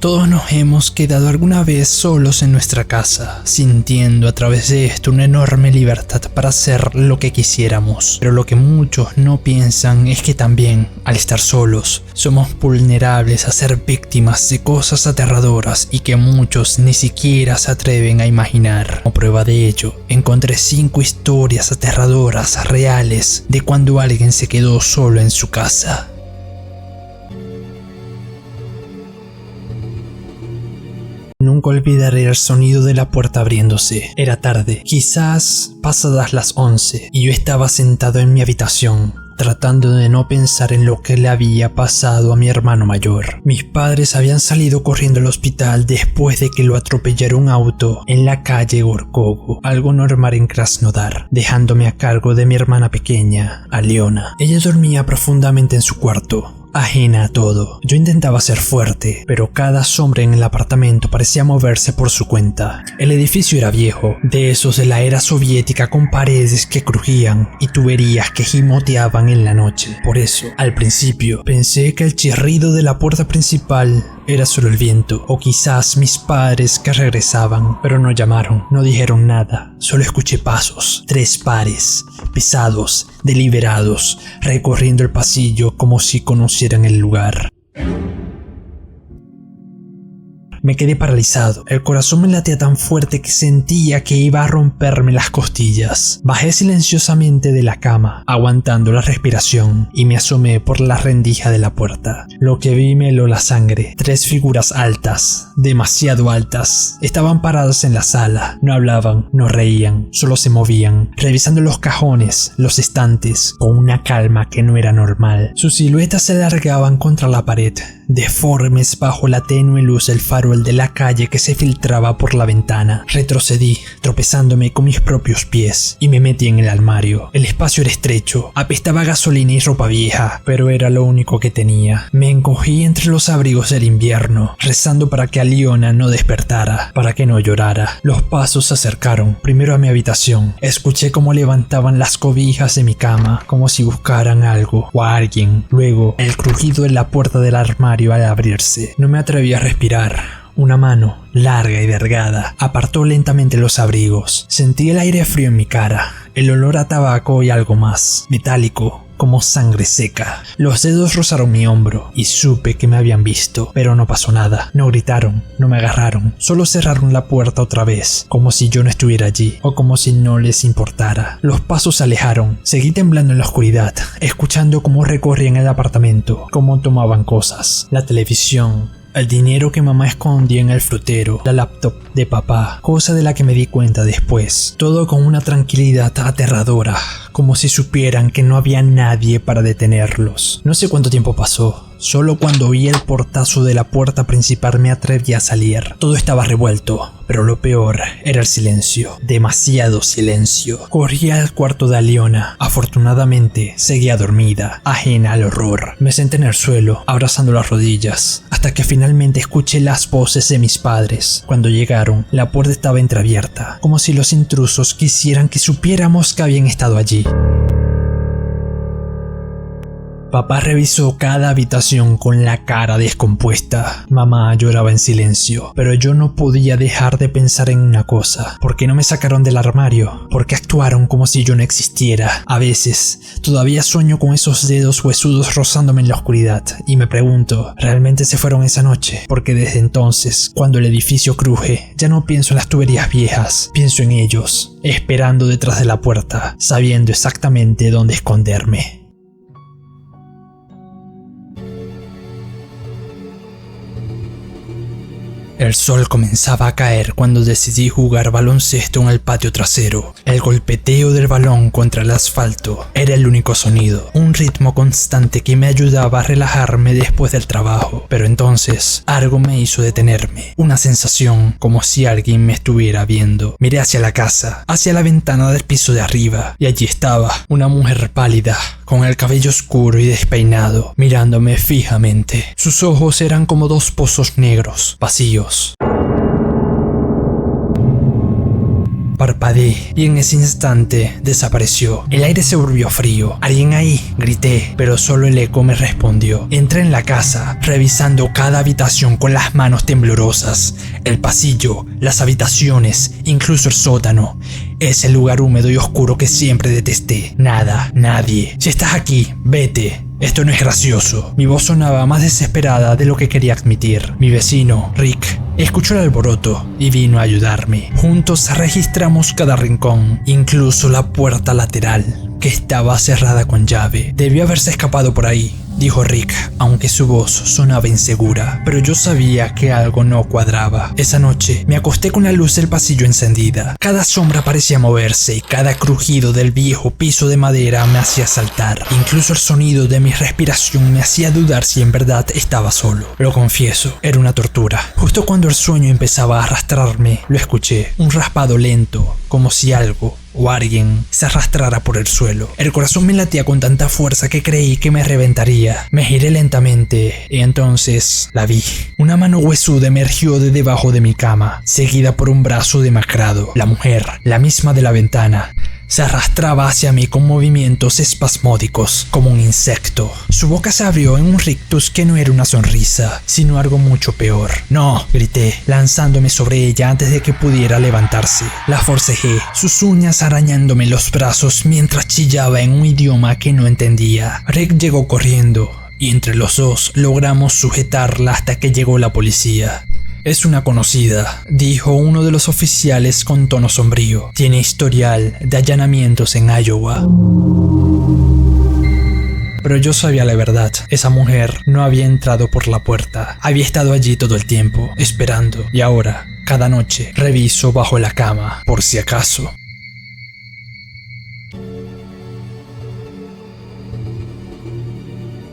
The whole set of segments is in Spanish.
Todos nos hemos quedado alguna vez solos en nuestra casa, sintiendo a través de esto una enorme libertad para hacer lo que quisiéramos. Pero lo que muchos no piensan es que también, al estar solos, somos vulnerables a ser víctimas de cosas aterradoras y que muchos ni siquiera se atreven a imaginar. Como prueba de ello, encontré 5 historias aterradoras reales de cuando alguien se quedó solo en su casa. Nunca olvidaré el sonido de la puerta abriéndose. Era tarde, quizás pasadas las 11, y yo estaba sentado en mi habitación, tratando de no pensar en lo que le había pasado a mi hermano mayor. Mis padres habían salido corriendo al hospital después de que lo atropellara un auto en la calle Gorkovo, algo normal en Krasnodar, dejándome a cargo de mi hermana pequeña, Aliona. Ella dormía profundamente en su cuarto, ajena a todo. Yo intentaba ser fuerte, pero cada sombra en el apartamento parecía moverse por su cuenta. El edificio era viejo, de esos de la era soviética, con paredes que crujían y tuberías que gimoteaban en la noche. Por eso, al principio, pensé que el chirrido de la puerta principal era solo el viento, o quizás mis padres que regresaban, pero no llamaron, no dijeron nada. Solo escuché pasos, 3 pares, pesados, deliberados, recorriendo el pasillo como si conocieran el lugar. Me quedé paralizado. El corazón me latía tan fuerte que sentía que iba a romperme las costillas. Bajé silenciosamente de la cama, aguantando la respiración, y me asomé por la rendija de la puerta. Lo que vi me heló la sangre. 3 figuras altas, demasiado altas, estaban paradas en la sala. No hablaban, no reían, solo se movían, revisando los cajones, los estantes, con una calma que no era normal. Sus siluetas se alargaban contra la pared, deformes bajo la tenue luz del farol de la calle que se filtraba por la ventana. Retrocedí, tropezándome con mis propios pies, y me metí en el armario. El espacio era estrecho, apestaba a gasolina y ropa vieja, pero era lo único que tenía. Me encogí entre los abrigos del invierno, rezando para que Aliona no despertara, para que no llorara. Los pasos se acercaron, primero a mi habitación. Escuché cómo levantaban las cobijas de mi cama, como si buscaran algo o a alguien. Luego, el crujido en la puerta del armario al abrirse. No me atreví a respirar. Una mano, larga y delgada, apartó lentamente los abrigos. Sentí el aire frío en mi cara, el olor a tabaco y algo más, metálico, como sangre seca. Los dedos rozaron mi hombro y supe que me habían visto, pero no pasó nada. No gritaron, no me agarraron, solo cerraron la puerta otra vez, como si yo no estuviera allí, o como si no les importara. Los pasos se alejaron, seguí temblando en la oscuridad, escuchando cómo recorrían el apartamento, cómo tomaban cosas, la televisión, el dinero que mamá escondía en el frutero, la laptop de papá, cosa de la que me di cuenta después. Todo con una tranquilidad aterradora, como si supieran que no había nadie para detenerlos. No sé cuánto tiempo pasó. Solo cuando oí el portazo de la puerta principal me atreví a salir. Todo estaba revuelto, pero lo peor era el silencio. Demasiado silencio. Corrí al cuarto de Aliona. Afortunadamente, seguía dormida, ajena al horror. Me senté en el suelo, abrazando las rodillas, hasta que finalmente escuché las voces de mis padres. Cuando llegaron, la puerta estaba entreabierta, como si los intrusos quisieran que supiéramos que habían estado allí. Papá revisó cada habitación con la cara descompuesta. Mamá lloraba en silencio, pero yo no podía dejar de pensar en una cosa. ¿Por qué no me sacaron del armario? ¿Por qué actuaron como si yo no existiera? A veces, todavía sueño con esos dedos huesudos rozándome en la oscuridad, y me pregunto, ¿realmente se fueron esa noche? Porque desde entonces, cuando el edificio cruje, ya no pienso en las tuberías viejas, pienso en ellos, esperando detrás de la puerta, sabiendo exactamente dónde esconderme. El sol comenzaba a caer cuando decidí jugar baloncesto en el patio trasero. El golpeteo del balón contra el asfalto era el único sonido, un ritmo constante que me ayudaba a relajarme después del trabajo. Pero entonces, algo me hizo detenerme, una sensación como si alguien me estuviera viendo. Miré hacia la casa, hacia la ventana del piso de arriba, y allí estaba, una mujer pálida, con el cabello oscuro y despeinado, mirándome fijamente. Sus ojos eran como 2 pozos negros, vacíos. parpadeé y en ese instante desapareció. El aire se volvió frío. ¿Alguien ahí?, grité, pero solo el eco me respondió. Entré en la casa, revisando cada habitación con las manos temblorosas. El pasillo, las habitaciones, incluso el sótano. Ese lugar húmedo y oscuro que siempre detesté. Nada, nadie. Si estás aquí, vete. Esto no es gracioso. Mi voz sonaba más desesperada de lo que quería admitir. Mi vecino, Rick, escuchó el alboroto y vino a ayudarme. Juntos registramos cada rincón, incluso la puerta lateral, que estaba cerrada con llave. Debió haberse escapado por ahí, dijo Rick, aunque su voz sonaba insegura, pero yo sabía que algo no cuadraba. Esa noche me acosté con la luz del pasillo encendida. Cada sombra parecía moverse y cada crujido del viejo piso de madera me hacía saltar. Incluso el sonido de mi respiración me hacía dudar si en verdad estaba solo. Lo confieso, era una tortura. Justo cuando el sueño empezaba a arrastrarme, lo escuché, un raspado lento, como si algo o alguien se arrastrara por el suelo. El corazón me latía con tanta fuerza que creí que me reventaría. Me giré lentamente y entonces la vi. Una mano huesuda emergió de debajo de mi cama, seguida por un brazo demacrado. La mujer, la misma de la ventana, se arrastraba hacia mí con movimientos espasmódicos, como un insecto. Su boca se abrió en un rictus que no era una sonrisa, sino algo mucho peor. ¡No!, grité, lanzándome sobre ella antes de que pudiera levantarse. La forcejé, sus uñas arañándome los brazos mientras chillaba en un idioma que no entendía. Rick llegó corriendo, y entre los dos logramos sujetarla hasta que llegó la policía. Es una conocida, dijo uno de los oficiales con tono sombrío. Tiene historial de allanamientos en Iowa. Pero yo sabía la verdad. Esa mujer no había entrado por la puerta. Había estado allí todo el tiempo, esperando. Y ahora, cada noche, reviso bajo la cama, por si acaso.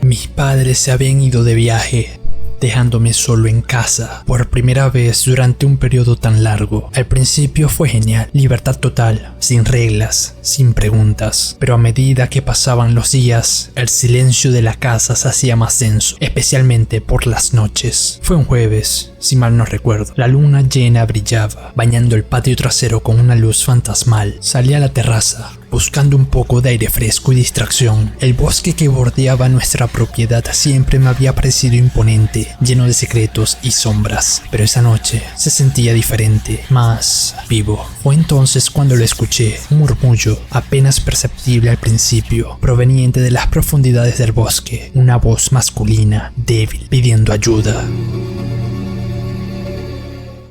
Mis padres se habían ido de viaje, dejándome solo en casa por primera vez durante un periodo tan largo. Al principio fue genial, libertad total, sin reglas, sin preguntas, pero a medida que pasaban los días, el silencio de la casa se hacía más denso, especialmente por las noches. Fue un jueves, si mal no recuerdo. La luna llena brillaba, bañando el patio trasero con una luz fantasmal. Salí a la terraza, buscando un poco de aire fresco y distracción. El bosque que bordeaba nuestra propiedad siempre me había parecido imponente, lleno de secretos y sombras, pero esa noche se sentía diferente, más vivo. Fue entonces cuando lo escuché, un murmullo apenas perceptible al principio, proveniente de las profundidades del bosque, una voz masculina, débil, pidiendo ayuda.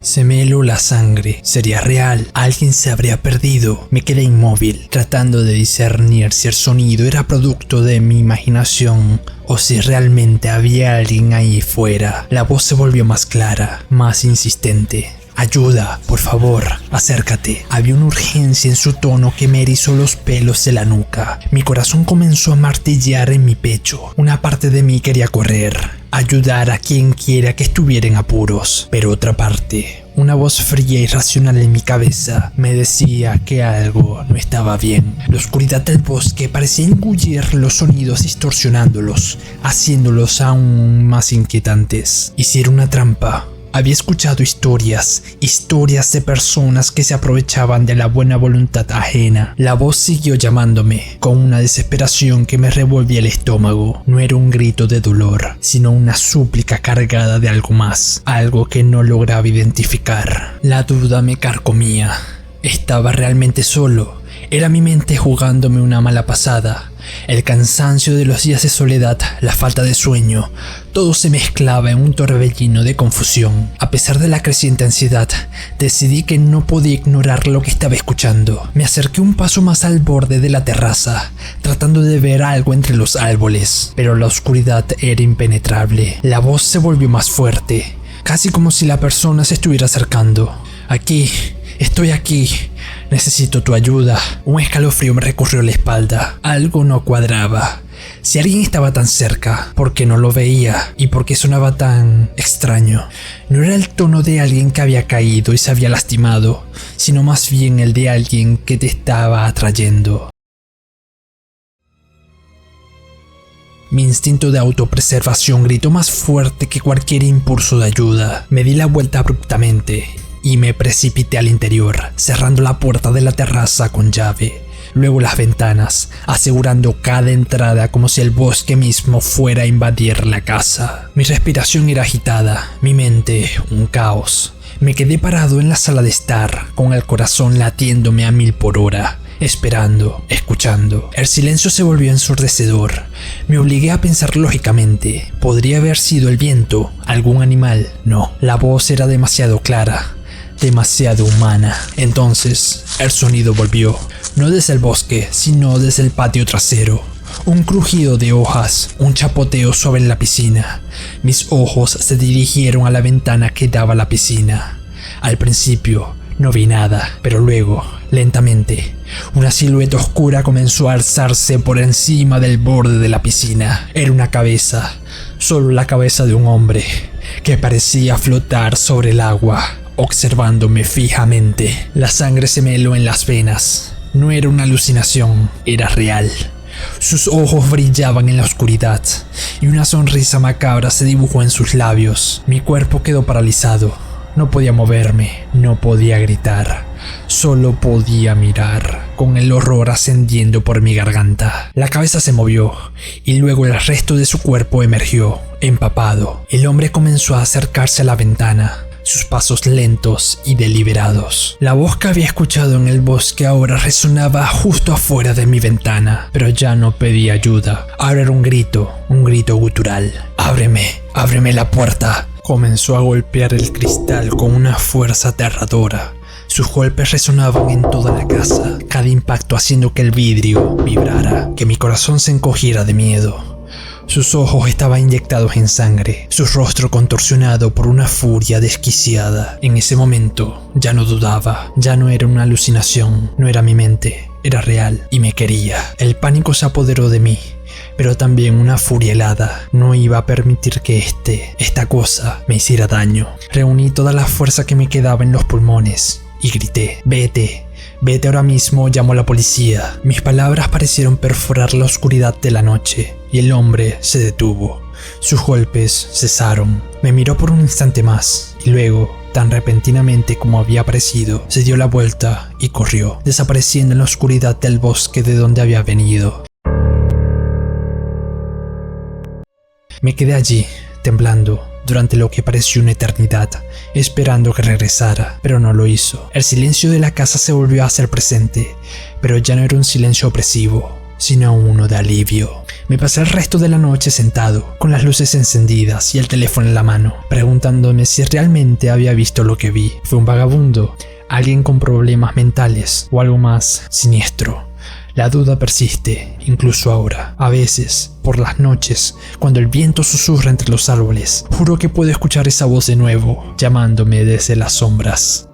Se me heló la sangre. ¿Sería real? ¿Alguien se habría perdido? Me quedé inmóvil, tratando de discernir si el sonido era producto de mi imaginación o si realmente había alguien ahí fuera. La voz se volvió más clara, más insistente. Ayuda, por favor, acércate. Había una urgencia en su tono que me erizó los pelos de la nuca. Mi corazón comenzó a martillear en mi pecho. Una parte de mí quería correr, ayudar a quien quiera que estuviera en apuros. Pero otra parte, una voz fría y racional en mi cabeza, me decía que algo no estaba bien. La oscuridad del bosque parecía engullir los sonidos, distorsionándolos, haciéndolos aún más inquietantes. ¿Y si era una trampa? Había escuchado historias de personas que se aprovechaban de la buena voluntad ajena. La voz siguió llamándome, con una desesperación que me revolvía el estómago. No era un grito de dolor, sino una súplica cargada de algo más, algo que no lograba identificar. La duda me carcomía. ¿Estaba realmente solo? ¿Era mi mente jugándome una mala pasada? El cansancio de los días de soledad, la falta de sueño, todo se mezclaba en un torbellino de confusión. A pesar de la creciente ansiedad, decidí que no podía ignorar lo que estaba escuchando. Me acerqué un paso más al borde de la terraza, tratando de ver algo entre los árboles, pero la oscuridad era impenetrable. La voz se volvió más fuerte, casi como si la persona se estuviera acercando. Aquí, estoy aquí. Necesito tu ayuda. Un escalofrío me recorrió la espalda. Algo no cuadraba. Si alguien estaba tan cerca, ¿por qué no lo veía? ¿Y por qué sonaba tan extraño? No era el tono de alguien que había caído y se había lastimado, sino más bien el de alguien que te estaba atrayendo. Mi instinto de autopreservación gritó más fuerte que cualquier impulso de ayuda. Me di la vuelta abruptamente y me precipité al interior, cerrando la puerta de la terraza con llave. Luego las ventanas, asegurando cada entrada como si el bosque mismo fuera a invadir la casa. Mi respiración era agitada, mi mente un caos. Me quedé parado en la sala de estar, con el corazón latiéndome a 1000 por hora, esperando, escuchando. El silencio se volvió ensordecedor. Me obligué a pensar lógicamente. ¿Podría haber sido el viento? ¿Algún animal? No, la voz era demasiado clara, demasiado humana. Entonces, el sonido volvió. No desde el bosque, sino desde el patio trasero. Un crujido de hojas, un chapoteo sobre la piscina. Mis ojos se dirigieron a la ventana que daba a la piscina. Al principio no vi nada, pero luego, lentamente, una silueta oscura comenzó a alzarse por encima del borde de la piscina. Era una cabeza, solo la cabeza de un hombre, que parecía flotar sobre el agua, observándome fijamente. La sangre se me heló en las venas. No era una alucinación, era real. Sus ojos brillaban en la oscuridad y una sonrisa macabra se dibujó en sus labios. Mi cuerpo quedó paralizado. No podía moverme, no podía gritar. Solo podía mirar, con el horror ascendiendo por mi garganta. La cabeza se movió y luego el resto de su cuerpo emergió, empapado. El hombre comenzó a acercarse a la ventana. Sus pasos lentos y deliberados. La voz que había escuchado en el bosque ahora resonaba justo afuera de mi ventana, pero ya no pedía ayuda. Ahora era un grito gutural. ¡Ábreme! ¡Ábreme la puerta! Comenzó a golpear el cristal con una fuerza aterradora. Sus golpes resonaban en toda la casa, cada impacto haciendo que el vidrio vibrara, que mi corazón se encogiera de miedo. Sus ojos estaban inyectados en sangre, su rostro contorsionado por una furia desquiciada. En ese momento ya no dudaba, ya no era una alucinación, no era mi mente, era real y me quería. El pánico se apoderó de mí, pero también una furia helada. No iba a permitir que esta cosa me hiciera daño. Reuní toda la fuerza que me quedaba en los pulmones y grité: ¡Vete! Vete ahora mismo, llamo a la policía. Mis palabras parecieron perforar la oscuridad de la noche y el hombre se detuvo. Sus golpes cesaron. Me miró por un instante más y luego, tan repentinamente como había aparecido, se dio la vuelta y corrió, desapareciendo en la oscuridad del bosque de donde había venido. Me quedé allí, temblando, durante lo que pareció una eternidad, esperando que regresara, pero no lo hizo. El silencio de la casa se volvió a hacer presente, pero ya no era un silencio opresivo, sino uno de alivio. Me pasé el resto de la noche sentado, con las luces encendidas y el teléfono en la mano, preguntándome si realmente había visto lo que vi. ¿Fue un vagabundo? ¿Alguien con problemas mentales? ¿O algo más siniestro? La duda persiste, incluso ahora. A veces, por las noches, cuando el viento susurra entre los árboles, juro que puedo escuchar esa voz de nuevo, llamándome desde las sombras.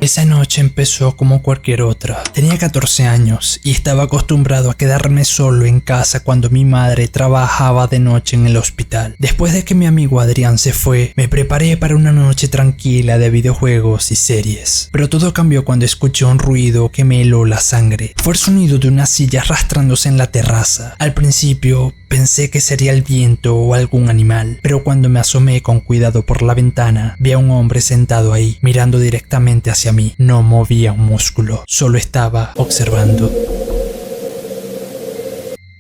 Esa noche empezó como cualquier otra. Tenía 14 años y estaba acostumbrado a quedarme solo en casa cuando mi madre trabajaba de noche en el hospital. Después de que mi amigo Adrián se fue, me preparé para una noche tranquila de videojuegos y series. Pero todo cambió cuando escuché un ruido que me heló la sangre. Fue el sonido de una silla arrastrándose en la terraza. Al principio pensé que sería el viento o algún animal, pero cuando me asomé con cuidado por la ventana, vi a un hombre sentado ahí, mirando directamente hacia mí. No movía un músculo, solo estaba observando.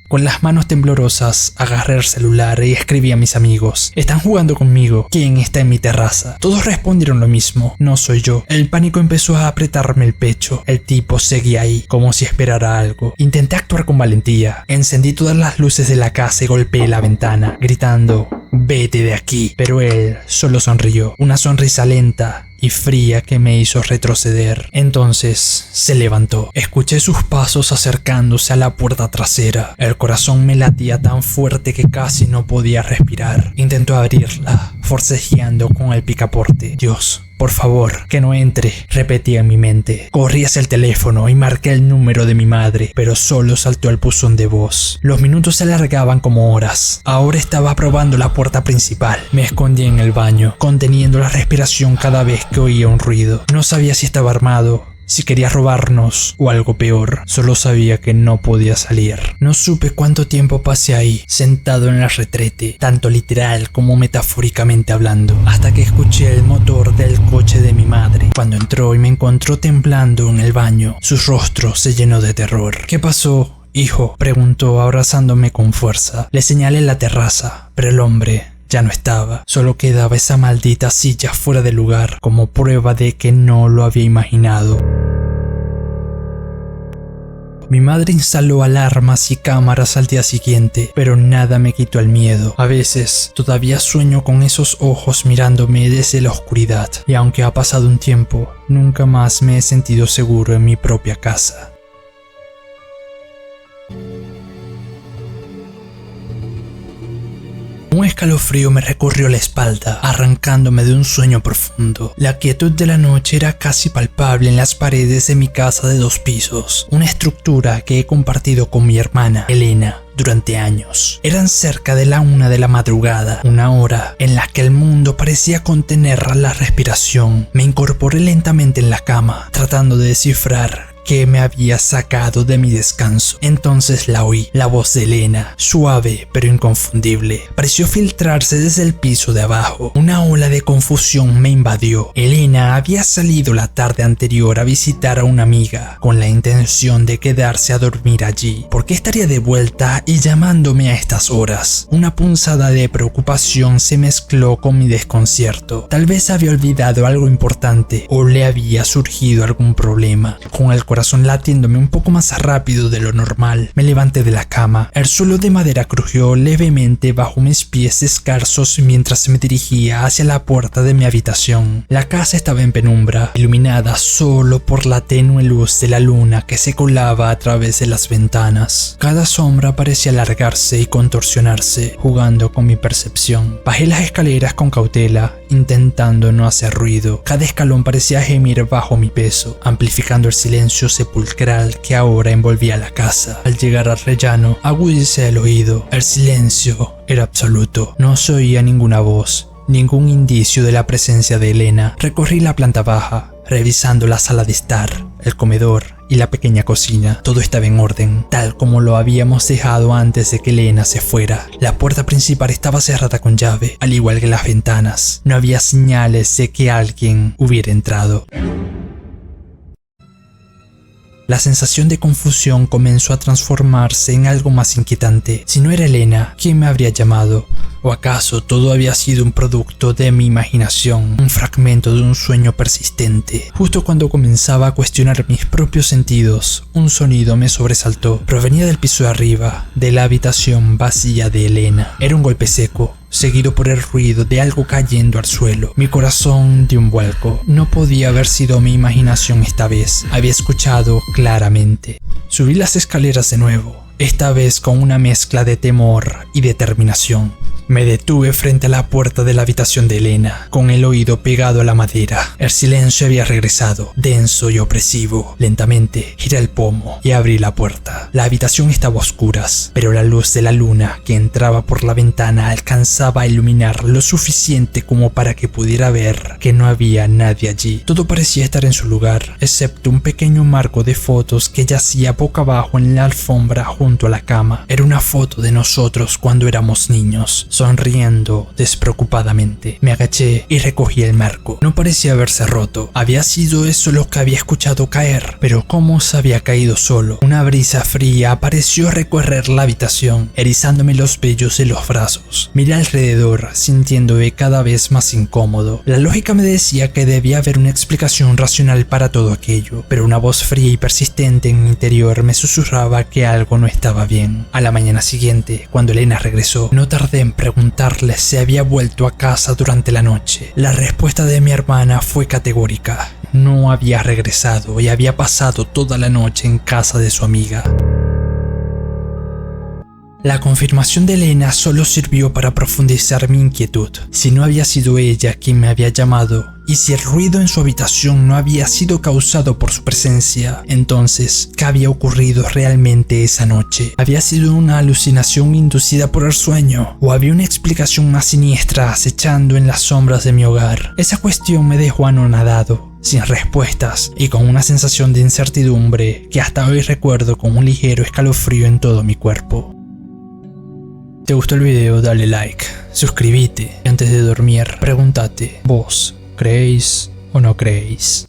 Con las manos temblorosas, agarré el celular y escribí a mis amigos: están jugando conmigo, ¿quién está en mi terraza? Todos respondieron lo mismo: no soy yo. El pánico empezó a apretarme el pecho. El tipo seguía ahí, como si esperara algo. Intenté actuar con valentía. Encendí todas las luces de la casa y golpeé la ventana, gritando: vete de aquí. Pero él solo sonrió, una sonrisa lenta y fría que me hizo retroceder. Entonces se levantó. Escuché sus pasos acercándose a la puerta trasera. El corazón me latía tan fuerte que casi no podía respirar. Intentó abrirla, forcejeando con el picaporte. Dios, por favor, que no entre, repetía en mi mente. Corrí hacia el teléfono y marqué el número de mi madre, pero solo saltó el buzón de voz. Los minutos se alargaban como horas. Ahora estaba probando la puerta principal. Me escondí en el baño, conteniendo la respiración cada vez que oía un ruido. No sabía si estaba armado, si quería robarnos o algo peor. Solo sabía que no podía salir. No supe cuánto tiempo pasé ahí, sentado en el retrete, tanto literal como metafóricamente hablando, hasta que escuché el motor del coche de mi madre. Cuando entró y me encontró temblando en el baño, su rostro se llenó de terror. ¿Qué pasó, hijo?, preguntó abrazándome con fuerza. Le señalé la terraza, pero el hombre ya no estaba. Solo quedaba esa maldita silla fuera de lugar, como prueba de que no lo había imaginado. Mi madre instaló alarmas y cámaras al día siguiente, pero nada me quitó el miedo. A veces todavía sueño con esos ojos mirándome desde la oscuridad, y aunque ha pasado un tiempo, nunca más me he sentido seguro en mi propia casa. Un escalofrío me recorrió la espalda, arrancándome de un sueño profundo. La quietud de la noche era casi palpable en las paredes de mi casa de 2 pisos, una estructura que he compartido con mi hermana, Elena, durante años. Eran cerca de la 1 de la madrugada, una hora en la que el mundo parecía contener la respiración. Me incorporé lentamente en la cama, tratando de descifrar que me había sacado de mi descanso. Entonces la oí, la voz de Elena, suave pero inconfundible. Pareció filtrarse desde el piso de abajo. Una ola de confusión me invadió. Elena había salido la tarde anterior a visitar a una amiga, con la intención de quedarse a dormir allí. ¿Por qué estaría de vuelta y llamándome a estas horas? Una punzada de preocupación se mezcló con mi desconcierto. Tal vez había olvidado algo importante o le había surgido algún problema. Con el corazón latiéndome un poco más rápido de lo normal, me levanté de la cama. El suelo de madera crujió levemente bajo mis pies descalzos mientras me dirigía hacia la puerta de mi habitación. La casa estaba en penumbra, iluminada solo por la tenue luz de la luna que se colaba a través de las ventanas. Cada sombra parecía alargarse y contorsionarse, jugando con mi percepción. Bajé las escaleras con cautela, intentando no hacer ruido. Cada escalón parecía gemir bajo mi peso, amplificando el silencio sepulcral que ahora envolvía la casa. Al llegar al rellano, agudicé el oído. El silencio era absoluto. No se oía ninguna voz, ningún indicio de la presencia de Elena. Recorrí la planta baja, revisando la sala de estar, el comedor y la pequeña cocina. Todo estaba en orden, tal como lo habíamos dejado antes de que Elena se fuera. La puerta principal estaba cerrada con llave, al igual que las ventanas. No había señales de que alguien hubiera entrado. La sensación de confusión comenzó a transformarse en algo más inquietante. Si no era Elena, ¿quién me habría llamado? ¿O acaso todo había sido un producto de mi imaginación, un fragmento de un sueño persistente? Justo cuando comenzaba a cuestionar mis propios sentidos, un sonido me sobresaltó. Provenía del piso de arriba, de la habitación vacía de Elena. Era un golpe seco, seguido por el ruido de algo cayendo al suelo. Mi corazón dio un vuelco. No podía haber sido mi imaginación esta vez. Había escuchado claramente. Subí las escaleras de nuevo, esta vez con una mezcla de temor y determinación. Me detuve frente a la puerta de la habitación de Elena, con el oído pegado a la madera. El silencio había regresado, denso y opresivo. Lentamente giré el pomo y abrí la puerta. La habitación estaba a oscuras, pero la luz de la luna que entraba por la ventana alcanzaba a iluminar lo suficiente como para que pudiera ver que no había nadie allí. Todo parecía estar en su lugar, excepto un pequeño marco de fotos que yacía boca abajo en la alfombra junto a la cama. Era una foto de nosotros cuando éramos niños, sonriendo despreocupadamente. Me agaché y recogí el marco. No parecía haberse roto. Había sido eso lo que había escuchado caer, pero ¿cómo se había caído solo? Una brisa fría pareció recorrer la habitación, erizándome los vellos de los brazos. Miré alrededor, sintiéndome cada vez más incómodo. La lógica me decía que debía haber una explicación racional para todo aquello, pero una voz fría y persistente en mi interior me susurraba que algo no estaba bien. A la mañana siguiente, cuando Elena regresó, no tardé en preguntarle si había vuelto a casa durante la noche. La respuesta de mi hermana fue categórica. No había regresado y había pasado toda la noche en casa de su amiga. La confirmación de Elena solo sirvió para profundizar mi inquietud. Si no había sido ella quien me había llamado, y si el ruido en su habitación no había sido causado por su presencia, entonces, ¿qué había ocurrido realmente esa noche? ¿Había sido una alucinación inducida por el sueño? ¿O había una explicación más siniestra acechando en las sombras de mi hogar? Esa cuestión me dejó anonadado. sin respuestas y con una sensación de incertidumbre que hasta hoy recuerdo con un ligero escalofrío en todo mi cuerpo. ¿Te gustó el video? Dale like, suscríbete y antes de dormir pregúntate, ¿vos creéis o no creéis?